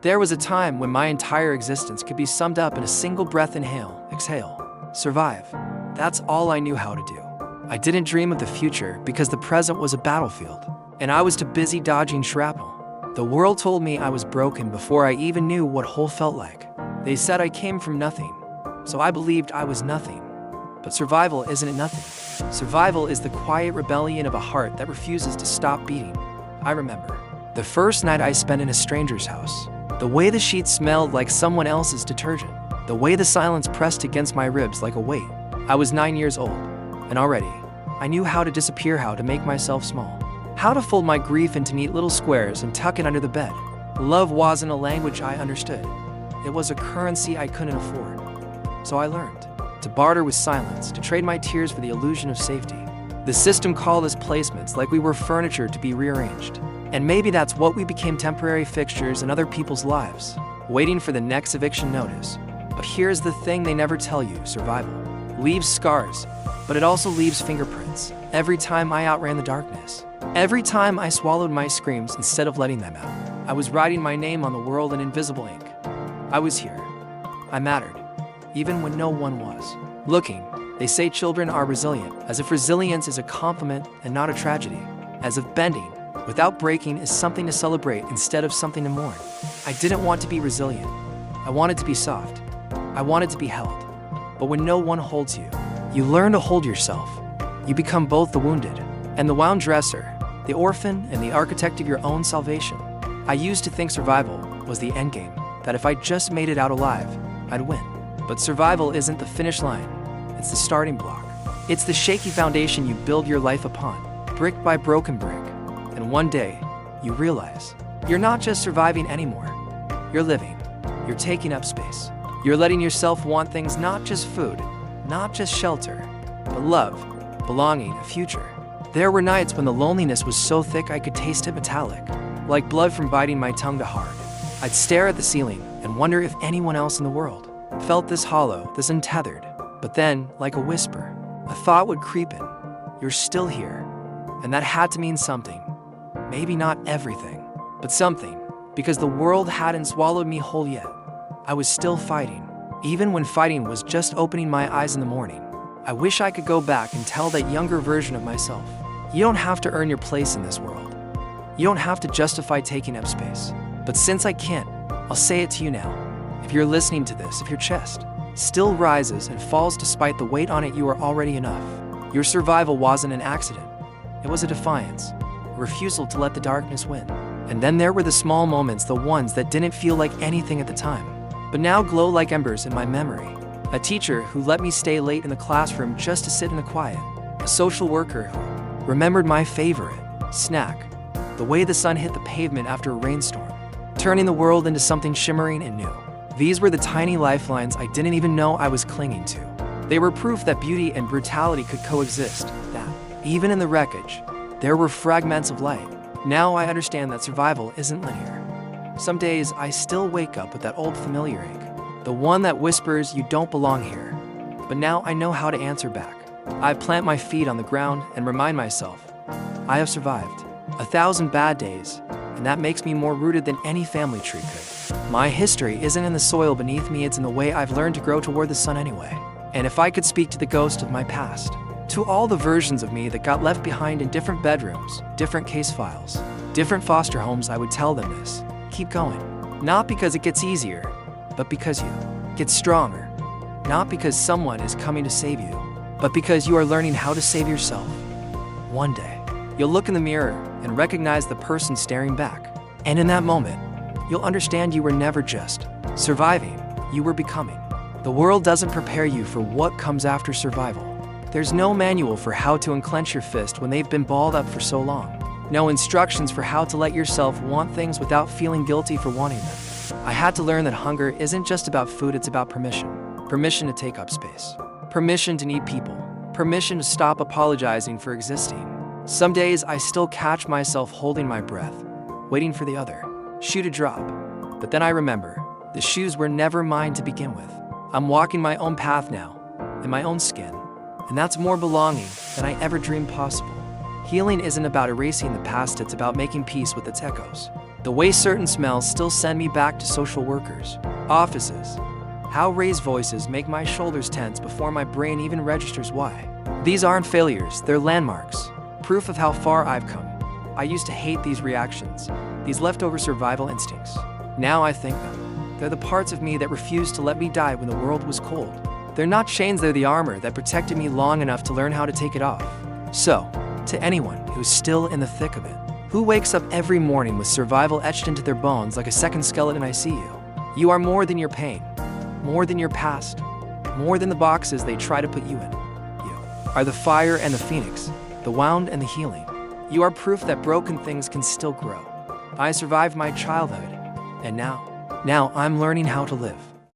There was a time when my entire existence could be summed up in a single breath: inhale, exhale, survive. That's all I knew how to do. I didn't dream of the future because the present was a battlefield, and I was too busy dodging shrapnel. The world told me I was broken before I even knew what whole felt like. They said I came from nothing, so I believed I was nothing. But survival isn't nothing. Survival is the quiet rebellion of a heart that refuses to stop beating. I remember the first night I spent in a stranger's house. The way the sheets smelled like someone else's detergent. The way the silence pressed against my ribs like a weight. I was 9 years old, and already, I knew how to disappear, how to make myself small. How to fold my grief into neat little squares and tuck it under the bed. Love wasn't a language I understood. It was a currency I couldn't afford. So I learned to barter with silence, to trade my tears for the illusion of safety. The system called us placements, like we were furniture to be rearranged. And maybe that's what we became: temporary fixtures in other people's lives, waiting for the next eviction notice. But here's the thing they never tell you: survival leaves scars, but it also leaves fingerprints. Every time I outran the darkness, every time I swallowed my screams instead of letting them out, I was writing my name on the world in invisible ink. I was here. I mattered, even when no one was looking. They say children are resilient, as if resilience is a compliment and not a tragedy, as if bending without breaking is something to celebrate instead of something to mourn. I didn't want to be resilient. I wanted to be soft. I wanted to be held. But when no one holds you, you learn to hold yourself. You become both the wounded and the wound dresser, the orphan and the architect of your own salvation. I used to think survival was the endgame, that if I just made it out alive, I'd win. But survival isn't the finish line. It's the starting block. It's the shaky foundation you build your life upon, brick by broken brick. And one day, you realize you're not just surviving anymore. You're living. You're taking up space. You're letting yourself want things: not just food, not just shelter, but love, belonging, a future. There were nights when the loneliness was so thick I could taste it metallic, like blood from biting my tongue to hard. I'd stare at the ceiling and wonder if anyone else in the world felt this hollow, this untethered. But then, like a whisper, a thought would creep in. You're still here. And that had to mean something. Maybe not everything, but something, because the world hadn't swallowed me whole yet. I was still fighting, even when fighting was just opening my eyes in the morning. I wish I could go back and tell that younger version of myself, you don't have to earn your place in this world. You don't have to justify taking up space. But since I can't, I'll say it to you now. If you're listening to this, if your chest still rises and falls despite the weight on it, you are already enough. Your survival wasn't an accident. It was a defiance, a refusal to let the darkness win. And then there were the small moments, the ones that didn't feel like anything at the time, but now glow like embers in my memory. A teacher who let me stay late in the classroom just to sit in the quiet. A social worker who remembered my favorite snack. The way the sun hit the pavement after a rainstorm, turning the world into something shimmering and new. These were the tiny lifelines I didn't even know I was clinging to. They were proof that beauty and brutality could coexist, that, even in the wreckage, there were fragments of light. Now I understand that survival isn't linear. Some days I still wake up with that old familiar ache, the one that whispers you don't belong here. But now I know how to answer back. I plant my feet on the ground and remind myself, I have survived 1,000 bad days, and that makes me more rooted than any family tree could. My history isn't in the soil beneath me, it's in the way I've learned to grow toward the sun anyway. And if I could speak to the ghost of my past, to all the versions of me that got left behind in different bedrooms, different case files, different foster homes, I would tell them this: keep going. Not because it gets easier, but because you get stronger. Not because someone is coming to save you, but because you are learning how to save yourself. One day, you'll look in the mirror and recognize the person staring back. And in that moment, you'll understand you were never just surviving, you were becoming. The world doesn't prepare you for what comes after survival. There's no manual for how to unclench your fist when they've been balled up for so long. No instructions for how to let yourself want things without feeling guilty for wanting them. I had to learn that hunger isn't just about food, it's about permission. Permission to take up space. Permission to need people. Permission to stop apologizing for existing. Some days I still catch myself holding my breath, waiting for the other shoe to drop. But then I remember, the shoes were never mine to begin with. I'm walking my own path now, in my own skin. And that's more belonging than I ever dreamed possible. Healing isn't about erasing the past, it's about making peace with its echoes. The way certain smells still send me back to social workers, offices. How raised voices make my shoulders tense before my brain even registers why. These aren't failures, they're landmarks. Proof of how far I've come. I used to hate these reactions, these leftover survival instincts. Now I thank them. They're the parts of me that refused to let me die when the world was cold. They're not chains, they're the armor that protected me long enough to learn how to take it off. So, to anyone who's still in the thick of it, who wakes up every morning with survival etched into their bones like a second skeleton, I see you. You are more than your pain, more than your past, more than the boxes they try to put you in. You are the fire and the phoenix, the wound and the healing. You are proof that broken things can still grow. I survived my childhood, and now I'm learning how to live.